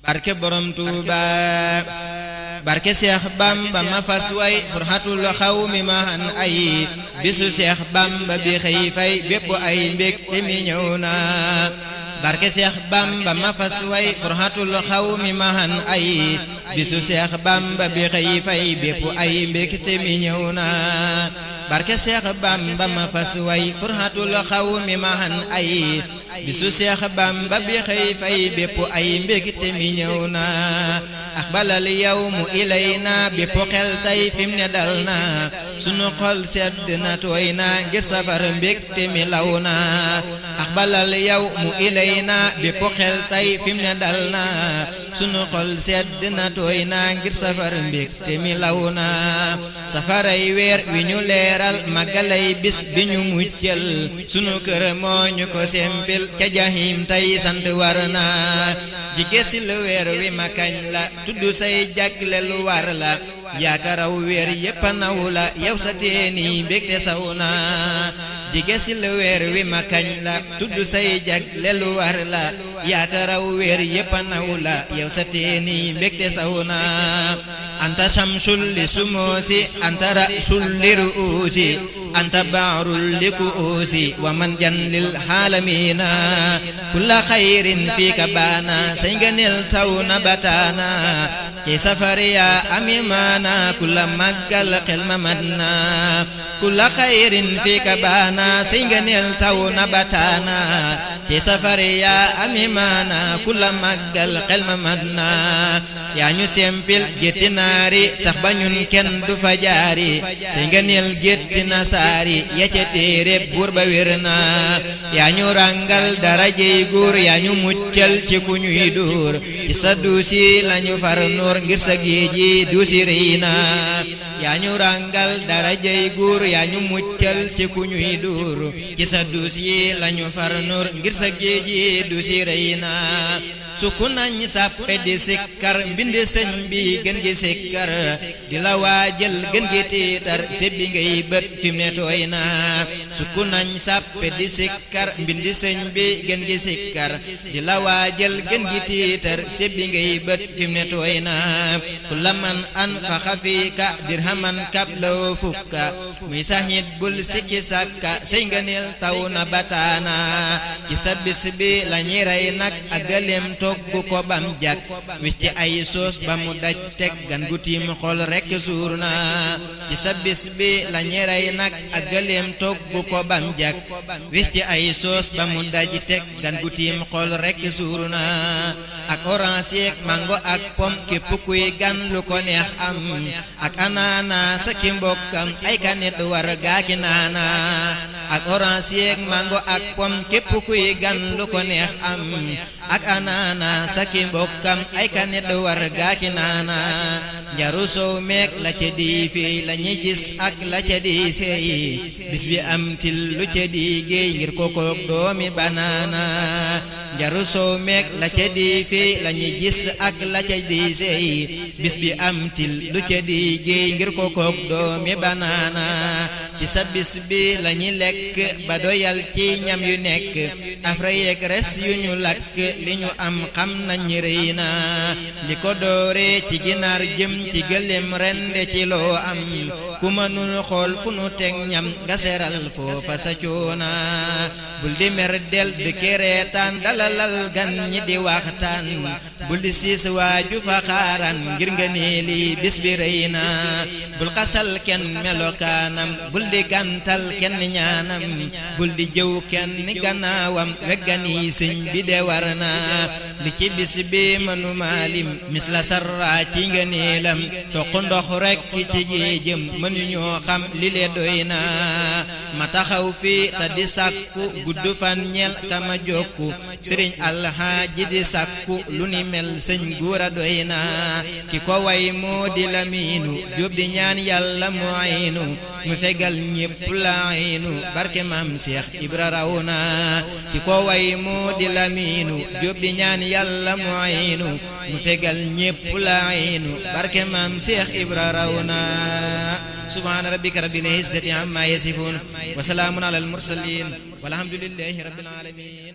barke borom Tuuba barke Seex Bamba ma fas way furxatul xawmi ma han ay bisu Seex Bamba bi xëy fay bépp ay mbégte mi ñëw na barke Seex Bamba ma fas way furxatul xawmi ma han ay bisu Seex Bamba bi xëy fay bépp ay mbégte mi ñëw na barke Seex Bamba ma fas way furxatul xawmi ma han ay bisu Seex Bamba bi xëy fay bépp ay mbégte mi ñëw na aqbalal yawmu ilayna bépp xel tay fim ne dal na sunu xol sedd na tooy na ngir safar mbégte mi law na aqbalal yawmu ilayna bépp xel tay fim ne dal na sunu xol sedd na tooy na ngir safar mbégte mi law na safaray weer wi ñu leeral magalay bis bi ñu muccal sunu kër moo ñu ko sempil ca jahim tay sant war na jige si lu weer wi ma kañ la tudd say jagle lu war la yaakaraw weer yépp naw la yow sa teeni mbégte saw na jige si lu weer wi ma kañ la tudd say jagle lu war la yaakaraw weer yépp naw la yow sa teeni mbégte saw na anta shamsul li sumusi anta rasul li ruusi anta baarul li kuusi wa man jan lil xaalamina kulla xayrin fika baana say ngëneel taw na bataana ci safari ya amimaana kulla màggal xel ma mat na kulla xayrin fika baana say ngëneel taw na bataana ci safari ya amimaana kulla màggal xel ma mat na yaa ñu sempil gétti naari tax ba ñun kenn du fa jaari say ngëneel gétti na saari ya ca téere buur ba wér na yaa ñu ràngal darajey góor yaa ñu muccal ci ku ñuy dóor ci sa duusi lañu far nuur ngir sa géeji duusi rëy na yaa ñu ràngal darajey góor yaa ñu muccal ci ku ñuy dóor ci sa duusi lañu far nuur ngir sa géeji duusi rëy na sukku nañ sàppe di sikkar mbindi sëñ bi gën gi sikkar di la waajal gën gi tiitar sebbi ngay bët fi mu ne tooy na sukku nañ sàppe di sikkar mbindi sëñ bi gën gi sikkar di la waajal gën gi tiitar sebbi ngay bët fi mu ne tooy na kulla man anfaqa fiika dirhaman kablaw fukka muy saxit bul sikki sàkka say ngëneel taw na bataana ci sa bis bi la ñi rey nag ak gëlem togg ko bam jak wicc ci ay soos ba mu daj teg gan gu tiim xol rekk suur na ci sa bis bi la ñi rey nag ak gëlem togg ko bam jak wicc ci ay soos ba mu daj teg gan gu tiim xol rekk suur na ak orange yeeg mango ak pom képp kuy gan lu ko neex am ak anaana sa ki mbokkam ay kanet war gaaki naana ak orange yeeg mango ak pom képp kuy gan lu ko neex am ak anaana sa ki mbokkam ay kanet war gaaki naana njaru sow meek la ca di fii la ñi gis ak la ca di seey bis bi am til lu ca di géey ngir kokook doomi banaana njaru sow meek la ca di fii la ñi gis ak la ca di seey bis bi am til lu ca di géey ngir kokook doomi banaana ci sa bis bi la ñi lekk ba doyal ci ñam yu nekk afra yeeg res yu ñu lakk li ñu am xam nañ rëy na li ko doore ci ginaar jëm ci gëlem rende ci loo am ku mënul xool fu nu teg ñam nga seral foofa sa coona bul di mer del di kereetaan dalalal gan ñi di waxtaan bul di siis waaju fa xaaran ngir nga neeli bis bi rëy na bul xasal kenn melokaanam bul di gantal kenn ñaanam bul di jëw kenn gannaawam weggani sëñ bi de war na li ci bis bi mënu maalim mis la sarra ci nga neelam toq ndox rekk ci géejëm mënuñoo xam li le doy na ma taxaw fi ta di sàkku gudd fan ñel kama jokku sëriñ alxaaji di sàkku lu ni mel sëñ guura doy na ki ko way moo di lamiinu jóob di ñaan yàlla mu aynu mu fegal ñépp la aynu barke maam Seex Ibra raw na ki ko way moo di lamiinu jóob di ñaan yàlla mu aynu mu fegal ñépp la aynu barke maam Seex Ibra raw na subhaana rabbika rabbil izzati amma yasifun wa salaamun alal mursaliin walhamdulillahi rabbil alamin